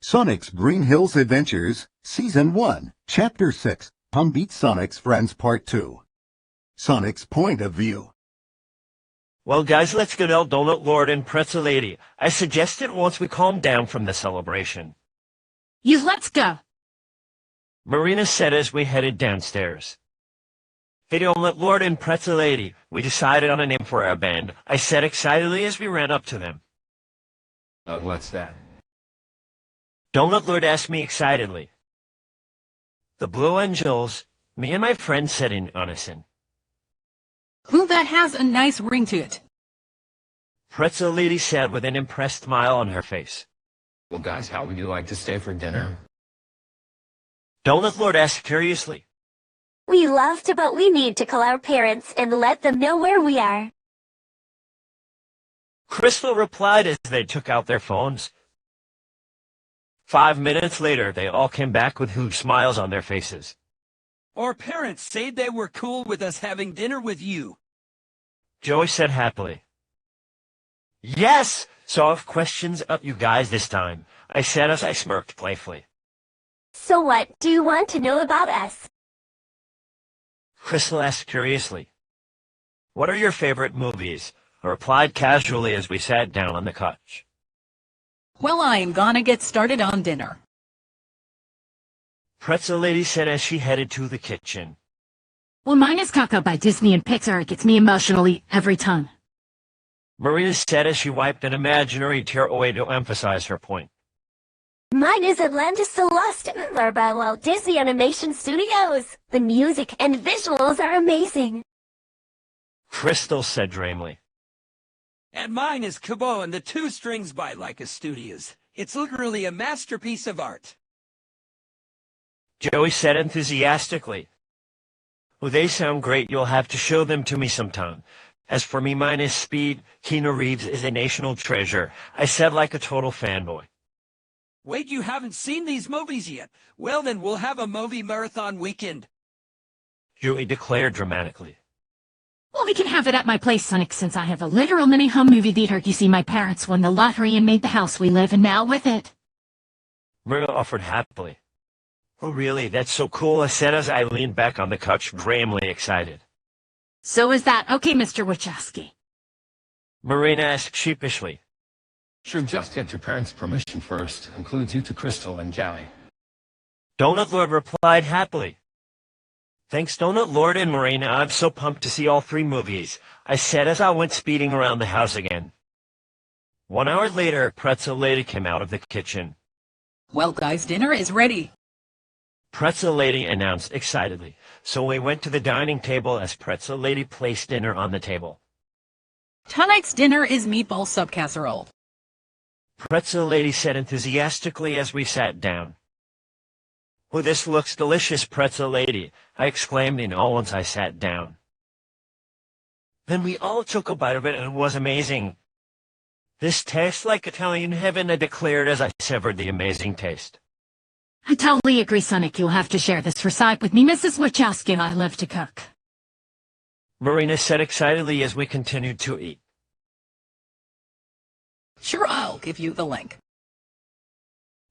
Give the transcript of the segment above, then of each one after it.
Sonic's Green Hills Adventures, Season 1, Chapter 6, Pum Beats Sonic's Friends Part 2. Sonic's Point of View. Well, guys, let's get out Donut Lord and Pretzel Lady. I suggested once we calm down from the celebration. Let's go. Marina said as we headed downstairs. Hey, Donut Lord and Pretzel Lady, we decided on a name for our band. I said excitedly as we ran up to them. What's that? Donut Lord asked me excitedly. The Blue Angels, me and my friend said in unison. Ooh, that has a nice ring to it. Pretzel Lady said with an impressed smile on her face. Well, guys, how would you like to stay for dinner? Donut Lord asked curiously. We love to, but we need to call our parents and let them know where we are. Crystal replied as they took out their phones. 5 minutes later, they all came back with huge smiles on their faces. Our parents said they were cool with us having dinner with you. Joey said happily. Yes! So if questions up you guys this time, I said as I smirked playfully. So what do you want to know about us? Crystal asked curiously. What are your favorite movies? I replied casually as we sat down on the couch. Well, I am gonna get started on dinner. Pretzel Lady said as she headed to the kitchen. Well, mine is Coco by Disney and Pixar. It gets me emotionally every time. Marina said as she wiped an imaginary tear away to emphasize her point. Mine is Atlantis the Lost by Walt Disney Animation Studios. The music and visuals are amazing. Crystal said dreamily. And mine is Kubo and the Two Strings by Leica Studios. It's literally a masterpiece of art. Joey said enthusiastically. Well, they sound great. You'll have to show them to me sometime. As for me, mine is Speed. Keanu Reeves is a national treasure. I said like a total fanboy. Wait, you haven't seen these movies yet? Well, then we'll have a movie marathon weekend. Joey declared dramatically. Well, we can have it at my place, Sonic, since I have a literal mini-home movie theater. You see, my parents won the lottery and made the house we live in now with it. Marina offered happily. Oh, really? That's so cool, I said as I leaned back on the couch, gramly excited. So is that okay, Mr. Wachowski? Marina asked sheepishly. Sure, just get your parents' permission first. Includes you to Crystal and Joey. Donut Lord replied happily. Thanks, Donut Lord and Marina. I'm so pumped to see all 3 movies, I said as I went speeding around the house again. 1 hour later, Pretzel Lady came out of the kitchen. Well, guys, dinner is ready. Pretzel Lady announced excitedly, so we went to the dining table as Pretzel Lady placed dinner on the table. Tonight's dinner is meatball sub casserole. Pretzel Lady said enthusiastically as we sat down. Oh, this looks delicious, Pretzel Lady, I exclaimed in awe once I sat down. Then we all took a bite of it and it was amazing. This tastes like Italian heaven, I declared as I severed the amazing taste. I totally agree, Sonic. You'll have to share this recipe with me, Mrs. Wachowski. I love to cook. Marina said excitedly as we continued to eat. Sure, I'll give you the link.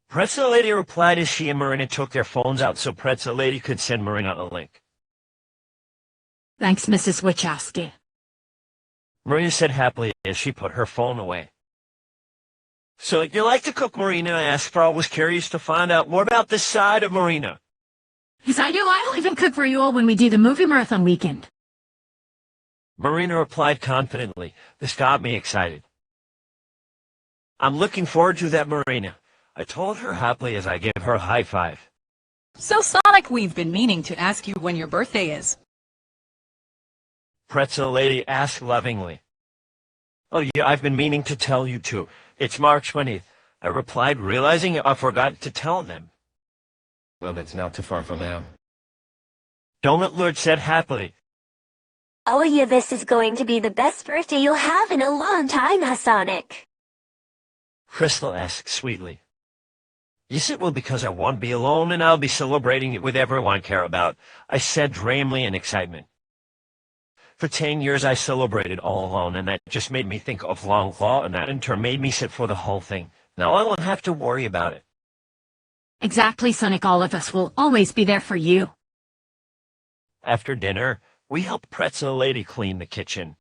Pretzel Lady replied as she and Marina took their phones out so Pretzel Lady could send Marina a link. Thanks, Mrs. Wachowski. Marina said happily as she put her phone away. So you like to cook, Marina? I asked, for I was curious to find out more about this side of Marina. Yes, I do. I'll even cook for you all when we do the movie marathon weekend. Marina replied confidently. This got me excited. I'm looking forward to that, Marina, I told her happily as I gave her a high five. So, Sonic, we've been meaning to ask you when your birthday is. Pretzel Lady asked lovingly. Oh, yeah, I've been meaning to tell you too. It's March 20th, I replied, realizing I forgot to tell them. Well, that's not too far from now. Donut Lord said happily. Oh yeah, this is going to be the best birthday you'll have in a long time, Sonic. Crystal asked sweetly. Yes, it will, because I won't be alone and I'll be celebrating it with everyone I care about, I said dreamily in excitement. For 10 years I celebrated all alone, and that just made me think of Long Claw, and that in turn made me sit for the whole thing. Now I won't have to worry about it. Exactly, Sonic. All of us will always be there for you. After dinner, we helped Pretzel Lady clean the kitchen.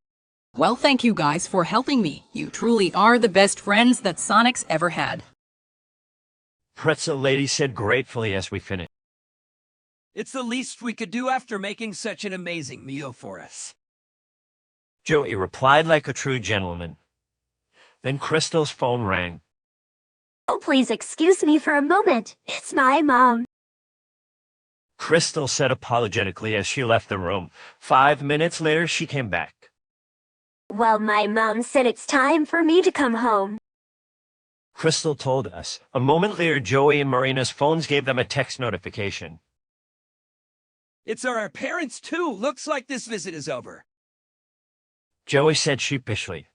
Well, thank you guys for helping me. You truly are the best friends that Sonic's ever had. Pretzel Lady said gratefully as we finished. It's the least we could do after making such an amazing meal for us. Joey replied like a true gentleman. Then Crystal's phone rang. Oh, please excuse me for a moment. It's my mom. Crystal said apologetically as she left the room. 5 minutes later, she came back. Well, my mom said it's time for me to come home. Crystal told us. A moment later, Joey and Marina's phones gave them a text notification. It's our parents too. Looks like this visit is over. Joey said sheepishly.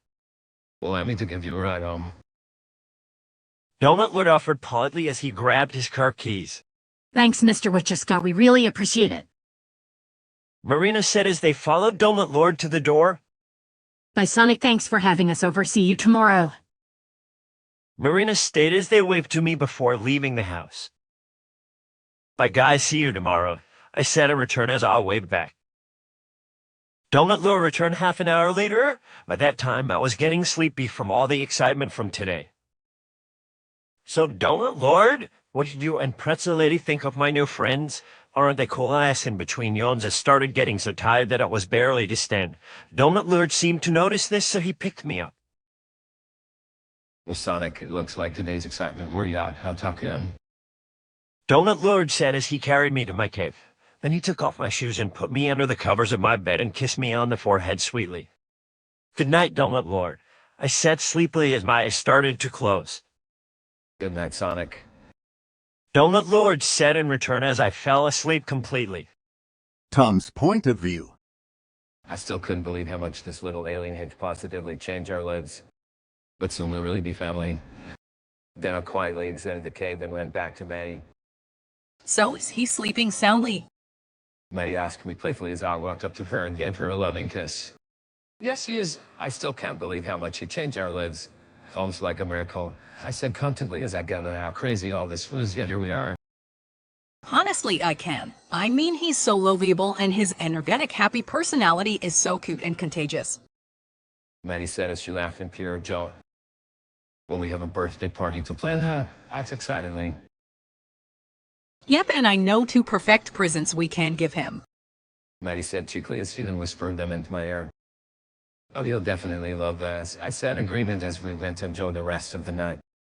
Allow me to give you a ride home. Donut Lord offered politely as he grabbed his car keys. Thanks, Mr. Wichiska. We really appreciate it. Marina said as they followed Donut Lord to the door. Bye, Sonic. Thanks for having us over. See you tomorrow. Marina stayed as they waved to me before leaving the house. Bye, guys. See you tomorrow, I said in return as I waved back. Donut Lord returned half an hour later. By that time, I was getting sleepy from all the excitement from today. So, Donut Lord, what did you and Pretzel Lady think of my new friends? Aren't they cool? I asked in between yawns. I started getting so tired that I was barely to stand. Donut Lord seemed to notice this, so he picked me up. Well, Sonic, it looks like today's excitement wore you out. I'll talk in. Donut Lord said as he carried me to my cave. Then he took off my shoes and put me under the covers of my bed and kissed me on the forehead sweetly. Good night, Donut Lord, I said sleepily as my eyes started to close. Good night, Sonic. Donut Lord said in return as I fell asleep completely. Tom's point of view. I still couldn't believe how much this little alien had positively changed our lives. But soon we'll really be family. Then I quietly exited the cave and went back to Maddie. So is he sleeping soundly? Maddie asked me playfully as I walked up to her and gave her a loving kiss. Yes, he is. I still can't believe how much he changed our lives. Almost like a miracle. I said constantly as I got to how crazy all this was, yet here we are. Honestly, I can. I mean, he's so lovable and his energetic, happy personality is so cute and contagious. Maddie said as she laughed in pure joy. Will we have a birthday party to plan? That's excitedly. Yep, and I know 2 perfect presents we can give him. Maddie said cheekily as she then whispered them into my ear. Oh, you'll definitely love this. I said agreement as we went to enjoy the rest of the night.